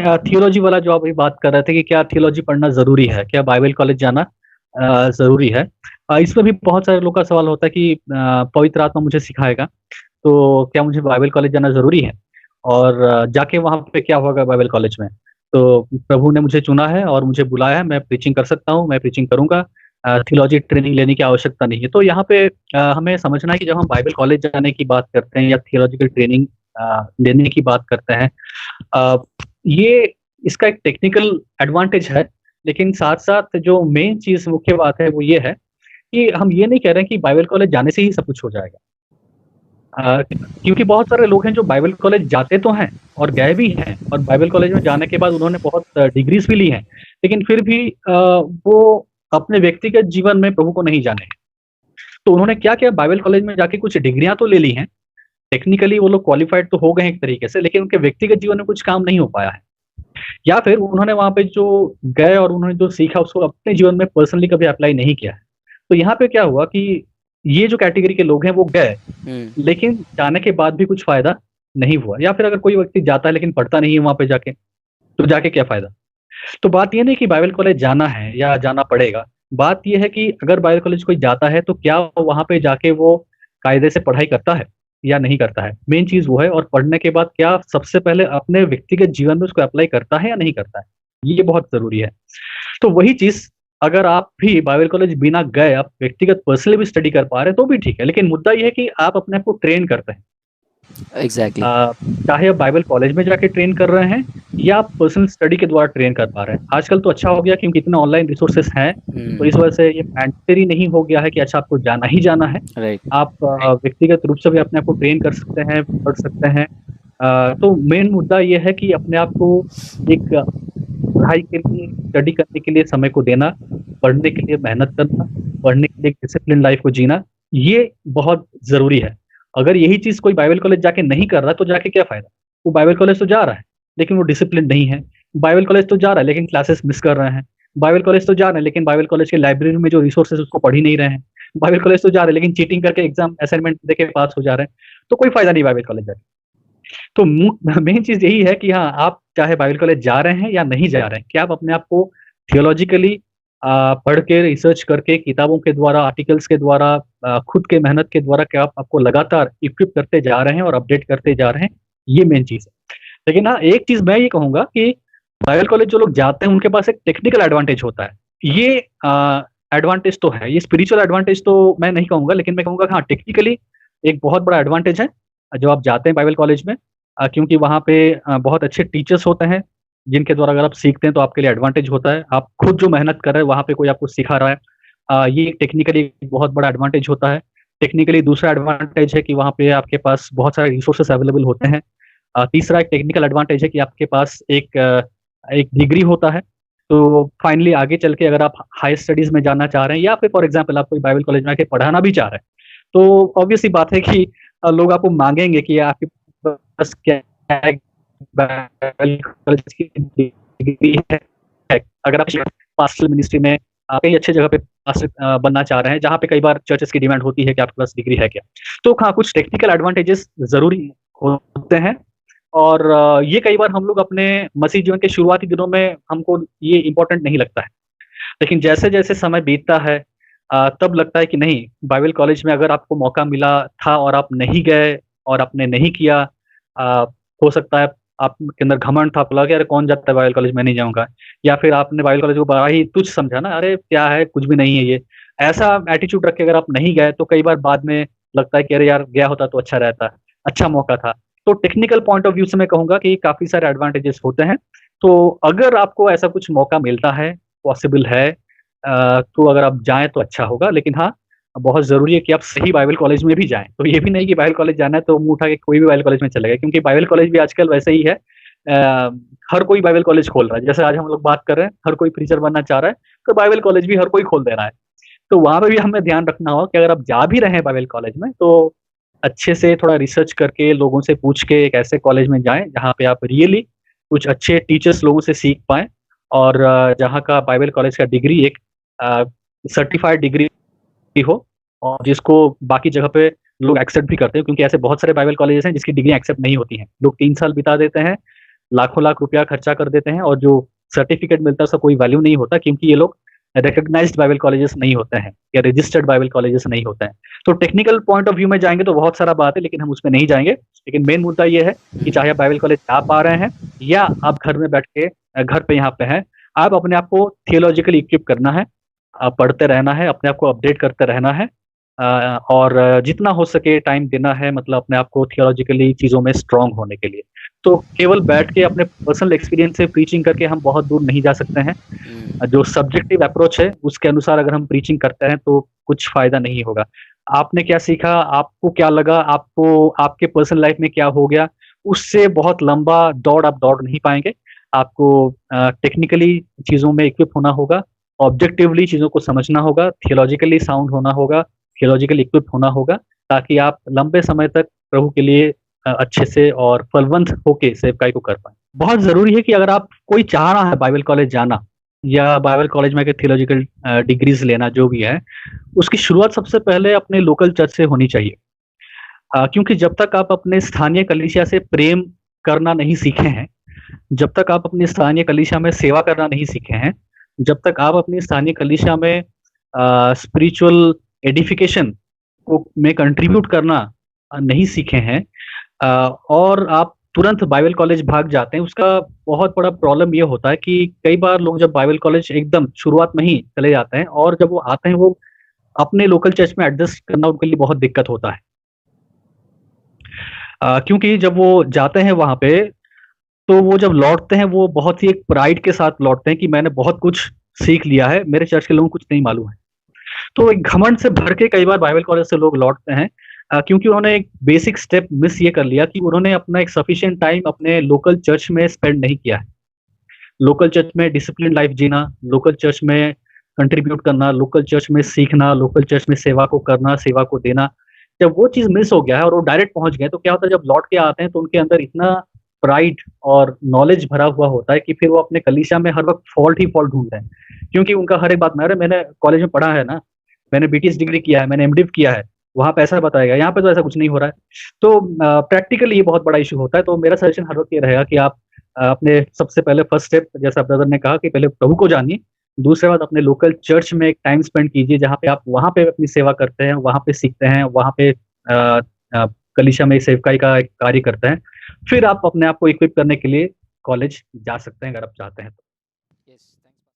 Theology वाला जो आप अभी बात कर रहे थे कि क्या थियोलॉजी पढ़ना ज़रूरी है? क्या बाइबल कॉलेज जाना ज़रूरी है? इसमें भी बहुत सारे लोग का सवाल होता है कि पवित्र आत्मा मुझे सिखाएगा, तो क्या मुझे बाइबल कॉलेज जाना ज़रूरी है? और जाके वहाँ पे क्या होगा बाइबल कॉलेज में? तो प्रभु ने मुझे चुना है और मुझे बुलाया है, मैं प्रीचिंग कर सकता हूँ, मैं प्रीचिंग करूँगा। थियोलॉजी ट्रेनिंग लेने की आवश्यकता नहीं है। तो यहाँ पे हमें समझना है कि जब हम बाइबल कॉलेज जाने की बात करते हैं या थियोलॉजिकल ट्रेनिंग लेने की बात करते हैं, अ, ये इसका एक टेक्निकल एडवांटेज है, लेकिन साथ-साथ जो मेन चीज़ मुख्य बात है वो ये है कि हम ये नहीं कह रहे हैं कि बाइबल कॉलेज जाने से ही सब कुछ हो जाएगा। क्योंकि बहुत सारे लोग हैं जो बाइबल कॉलेज जाते तो हैं और गए भी हैं और बाइबल कॉलेज में जाने के बाद उन्होंने बहुत डिग्रीज़ भी ली हैं, लेकिन फिर भी वो अपने व्यक्तिगत जीवन में प्रभु को नहीं जाने। तो उन्होंने क्या किया, बाइबल कॉलेज में जाके कुछ डिग्रियाँ तो ले ली हैं, टेक्निकली वो लोग क्वालिफाइड तो हो गए हैं एक तरीके से, लेकिन उनके व्यक्तिगत जीवन में कुछ काम नहीं हो पाया है। या फिर उन्होंने वहाँ पे जो गए और उन्होंने जो सीखा उसको अपने जीवन में पर्सनली कभी अप्लाई नहीं किया है। तो यहाँ पे क्या हुआ कि ये जो कैटेगरी के लोग हैं वो गए, हुँ। लेकिन जाने के बाद भी कुछ फ़ायदा नहीं हुआ। या फिर अगर कोई व्यक्ति जाता है लेकिन पढ़ता नहीं है वहाँ पे जाके, तो जाके क्या फ़ायदा? तो बात ये नहीं कि बाइबल कॉलेज जाना है या जाना पड़ेगा। बात ये है कि अगर बाइबल कॉलेज कोई जाता है तो क्या वहाँ पे जाके वो कायदे से पढ़ाई करता है या नहीं करता है? मेन चीज़ वो है, और पढ़ने के बाद क्या सबसे पहले अपने व्यक्तिगत जीवन में उसको अप्लाई करता है या नहीं करता है? ये बहुत ज़रूरी है। तो वही चीज़, अगर आप भी बाइबल कॉलेज बिना गए आप व्यक्तिगत पर्सनली भी स्टडी कर पा रहे हैं तो भी ठीक है, लेकिन मुद्दा ये है कि आप अपने आप को ट्रेन करते हैं। एग्ज़ैक्टली। अ, चाहे आप बाइबल कॉलेज में जाके ट्रेन कर रहे हैं या आप पर्सनल स्टडी के द्वारा ट्रेन कर पा रहे हैं। आजकल तो अच्छा हो गया क्योंकि इतना ऑनलाइन रिसोर्सेस हैं, तो इस हुँ। वजह से ये मैंडेटरी नहीं हो गया है कि अच्छा आपको जाना ही जाना है। राइट। आप व्यक्तिगत रूप से भी अपने आप को ट्रेन कर सकते हैं, पढ़ सकते हैं। तो मेन मुद्दा ये है कि अपने आप को एक पढ़ाई के लिए, स्टडी करने के लिए समय को देना, पढ़ने के लिए मेहनत करना, पढ़ने के लिए एक डिसिप्लिन लाइफ को जीना, ये बहुत ज़रूरी है। अगर यही चीज़ कोई बाइबल कॉलेज जाके नहीं कर रहा, तो जाके क्या फ़ायदा? वो बाइबल कॉलेज तो जा रहा है, लेकिन वो डिसिप्लिन नहीं है। बाइबल कॉलेज तो जा रहा है, लेकिन क्लासेस मिस कर रहे हैं। बाइबल कॉलेज तो जा रहे हैं, लेकिन बाइबल कॉलेज के लाइब्रेरी में जो रिसोर्सेज़ उसको पढ़ ही नहीं रहे हैं। बाइबल कॉलेज तो जा रहे हैं, लेकिन चीटिंग करके एग्ज़ाम असाइनमेंट देके पास हो जा रहे हैं। तो कोई फ़ायदा नहीं बाइबल कॉलेज जाके। तो मेन चीज़ यही है कि हाँ, आप चाहे बाइबल कॉलेज जा रहे हैं या नहीं जा रहे हैं, क्या आप अपने आप को थियोलॉजिकली पढ़ के, रिसर्च करके, किताबों के द्वारा, आर्टिकल्स के द्वारा, खुद के मेहनत के द्वारा क्या आप आपको लगातार इक्विप करते जा रहे हैं और अपडेट करते जा रहे हैं, ये मेन चीज़ है। लेकिन हाँ, एक चीज़ मैं ये कहूँगा कि बाइबल कॉलेज जो लोग जाते हैं, उनके पास एक टेक्निकल एडवांटेज होता है। ये एडवांटेज तो है, ये स्पिरिचुअल एडवांटेज तो मैं नहीं कहूँगा, लेकिन मैं कहूँगा कि हाँ, टेक्निकली एक बहुत बड़ा एडवांटेज है, जो आप जाते हैं बाइबल कॉलेज में, क्योंकि वहाँ पे बहुत अच्छे टीचर्स होते हैं, जिनके द्वारा अगर आप सीखते हैं तो आपके लिए एडवांटेज होता है। आप खुद जो मेहनत कर रहे हैं, वहाँ पे कोई आपको सिखा रहा है। ये टेक्निकली एक बहुत बड़ा एडवांटेज होता है। टेक्निकली दूसरा एडवांटेज है कि वहाँ पे आपके पास बहुत सारे रिसोर्सेज़ अवेलेबल होते हैं। तीसरा एक टेक्निकल एडवांटेज है कि आपके पास एक डिग्री होता है। तो फाइनली आगे चल के अगर आप हायर स्टडीज़ में जाना चाह रहे हैं या फिर फॉर एग्ज़ाम्पल आप कोई बाइबल कॉलेज में आके पढ़ाना भी चाह रहे हैं, तो ऑब्वियस सी बात है कि लोग आपको माँगेंगे कि आपके पास क्या है, बाइबल कॉलेज की डिग्री है। अगर आप पास्टरल मिनिस्ट्री में कहीं अच्छी जगह पे पास्टर बनना चाह रहे हैं, जहाँ पे कई बार चर्चेज़ की डिमांड होती है कि आपके पास डिग्री है क्या? तो हाँ, कुछ टेक्निकल एडवांटेजेस ज़रूरी होते हैं, और ये कई बार हम लोग अपने मसीह जीवन के शुरुआती दिनों में हमको ये इम्पोर्टेंट नहीं लगता है। लेकिन जैसे-जैसे समय बीतता है, तब लगता है कि नहीं, बाइबल कॉलेज में अगर आपको मौका मिला था और आप नहीं गए और आपने नहीं किया, अ, हो सकता है आपके अंदर घमंड था, आपको लगा कि अरे कौन जाता है बाइबल कॉलेज, मैं नहीं जाऊँगा। या फिर आपने बाइबल कॉलेज को बड़ा ही तुच्छ समझा ना, अरे क्या है, कुछ भी नहीं है ये। ऐसा एटीट्यूड रख के अगर आप नहीं गए तो कई बार बाद में लगता है कि अरे यार, गया होता तो अच्छा रहता, अच्छा मौका था। तो टेक्निकल पॉइंट ऑफ व्यू से मैं कहूँगा कि काफ़ी सारे एडवांटेजेस होते हैं। तो अगर आपको ऐसा कुछ मौका मिलता है, पॉसिबल है, तो अगर आप जाएँ तो अच्छा होगा। लेकिन हाँ, बहुत ज़रूरी है कि आप सही बाइबल कॉलेज में भी जाएँ। तो ये भी नहीं कि बाइबल कॉलेज जाना है तो मुँह उठा के कोई भी बाइबल कॉलेज में चले गए, क्योंकि बाइबल कॉलेज भी आजकल वैसे ही है। हर कोई बाइबल कॉलेज खोल रहा है। जैसे आज हम लोग बात कर रहे हैं, हर कोई प्रीचर बनना चाह रहा है, तो बाइबल कॉलेज भी हर कोई खोल दे रहा है। तो वहाँ पे भी हमें ध्यान रखना होगा कि अगर आप जा भी रहे हैं बाइबल कॉलेज में, तो अच्छे से थोड़ा रिसर्च करके, लोगों से पूछ के एक ऐसे कॉलेज में जाएँ, जहाँ पे आप रियली कुछ अच्छे टीचर्स लोगों से सीख पाएँ, और जहाँ का बाइबल कॉलेज का डिग्री एक अ, सर्टिफाइड डिग्री हो, और जिसको बाकी जगह पे लोग एक्सेप्ट भी करते हैं, क्योंकि ऐसे बहुत सारे बाइबल कॉलेजेस हैं जिसकी डिग्री एक्सेप्ट नहीं होती हैं। लोग 3 साल बिता देते हैं, लाखों लाख रुपया खर्चा कर देते हैं और जो सर्टिफिकेट मिलता है उसका कोई वैल्यू नहीं होता, क्योंकि ये लोग रिकॉग्नाइज्ड बाइबल कॉलेजेस नहीं होते हैं या रजिस्टर्ड बाइबल कॉलेजेस नहीं होते हैं। तो टेक्निकल पॉइंट ऑफ व्यू में जाएंगे तो बहुत सारा बात है, लेकिन हम उसमें नहीं जाएंगे। लेकिन मेन मुद्दा ये है कि चाहे आप बाइबल कॉलेज जा पा रहे हैं या आप घर में बैठ के घर पे यहाँ पे हैं, आप अपने आप को थियोलॉजिकली इक्विप करना है, पढ़ते रहना है, अपने आप को अपडेट करते रहना है, और जितना हो सके टाइम देना है, मतलब अपने आप को थियोलॉजिकली चीज़ों में स्ट्रांग होने के लिए। तो केवल बैठ के अपने पर्सनल एक्सपीरियंस से प्रीचिंग करके हम बहुत दूर नहीं जा सकते हैं। जो सब्जेक्टिव अप्रोच है उसके अनुसार अगर हम प्रीचिंग करते हैं तो कुछ फायदा नहीं होगा। आपने क्या सीखा, आपको क्या लगा, आपको आपके पर्सनल लाइफ में क्या हो गया, उससे बहुत लंबा दौड़ आप दौड़ नहीं पाएंगे। आपको टेक्निकली चीज़ों में इक्विप होना होगा, ऑब्जेक्टिवली चीज़ों को समझना होगा, थियोलॉजिकली साउंड होना होगा, थियोलॉजिकली इक्विप होना होगा, ताकि आप लंबे समय तक प्रभु के लिए अच्छे से और फलवंत होके सेवकाई को कर पाएँ। बहुत ज़रूरी है कि अगर आप कोई चाह रहा है बाइबल कॉलेज जाना या बाइबल कॉलेज में आके थियोलॉजिकल डिग्रीज़ लेना जो भी है, उसकी शुरुआत सबसे पहले अपने लोकल चर्च से होनी चाहिए। क्योंकि जब तक आप अपने स्थानीय कलीसिया से प्रेम करना नहीं सीखे हैं, जब तक आप अपनी स्थानीय कलीसिया में सेवा करना नहीं सीखे हैं, जब तक आप अपनी स्थानीय कलीसिया में स्पिरिचुअल एडिफिकेशन को में कंट्रीब्यूट करना नहीं सीखे हैं, और आप तुरंत बाइबल कॉलेज भाग जाते हैं, उसका बहुत बड़ा प्रॉब्लम ये होता है कि कई बार लोग जब बाइबल कॉलेज एकदम शुरुआत में ही चले जाते हैं और जब वो आते हैं, वो अपने लोकल चर्च में एडजस्ट करना उनके लिए बहुत दिक्कत होता है। क्योंकि जब वो जाते हैं वहाँ पे, तो वो जब लौटते हैं वो बहुत ही एक प्राइड के साथ लौटते हैं कि मैंने बहुत कुछ सीख लिया है, मेरे चर्च के लोगों को कुछ नहीं मालूम है। तो एक घमंड से भर के कई बार बाइबल कॉलेज से लोग लौटते हैं, क्योंकि उन्होंने एक बेसिक स्टेप मिस ये कर लिया कि उन्होंने अपना एक सफिशिएंट टाइम अपने लोकल चर्च में स्पेंड नहीं किया है। लोकल चर्च में डिसिप्लिन लाइफ जीना, लोकल चर्च में कंट्रीब्यूट करना, लोकल चर्च में सीखना, लोकल चर्च में सेवा को करना, सेवा को देना। जब वो चीज़ मिस हो गया है और वो डायरेक्ट पहुँच गए, तो क्या होता है जब लौट के आते हैं तो उनके अंदर इतना प्राइड और नॉलेज भरा हुआ होता है कि फिर वो अपने कलीसिया में हर वक़्त फ़ॉल्ट ही फ़ॉल्ट ढूँढते हैं। क्योंकि उनका हर एक बात में, अरे मैंने कॉलेज में पढ़ा है ना, मैंने बीटीएस डिग्री किया है, मैंने एमडिव किया है, वहाँ पे ऐसा बताया गया, यहाँ पे तो ऐसा कुछ नहीं हो रहा है। तो प्रैक्टिकली ये बहुत बड़ा इश्यू होता है। तो मेरा सजेशन हर वक़्त ये रहेगा कि आप अपने सबसे पहले फर्स्ट स्टेप, जैसा ब्रदर ने कहा कि पहले प्रभु को जानिए, दूसरे बात अपने लोकल चर्च में एक टाइम स्पेंड कीजिए, जहाँ पे आप वहाँ पे अपनी सेवा करते हैं, वहाँ पे सीखते हैं, वहाँ पे कलीसिया में सेवकाई का एक कार्य करते हैं। फिर आप अपने आप को इक्विप करने के लिए कॉलेज जा सकते हैं अगर आप चाहते हैं तो।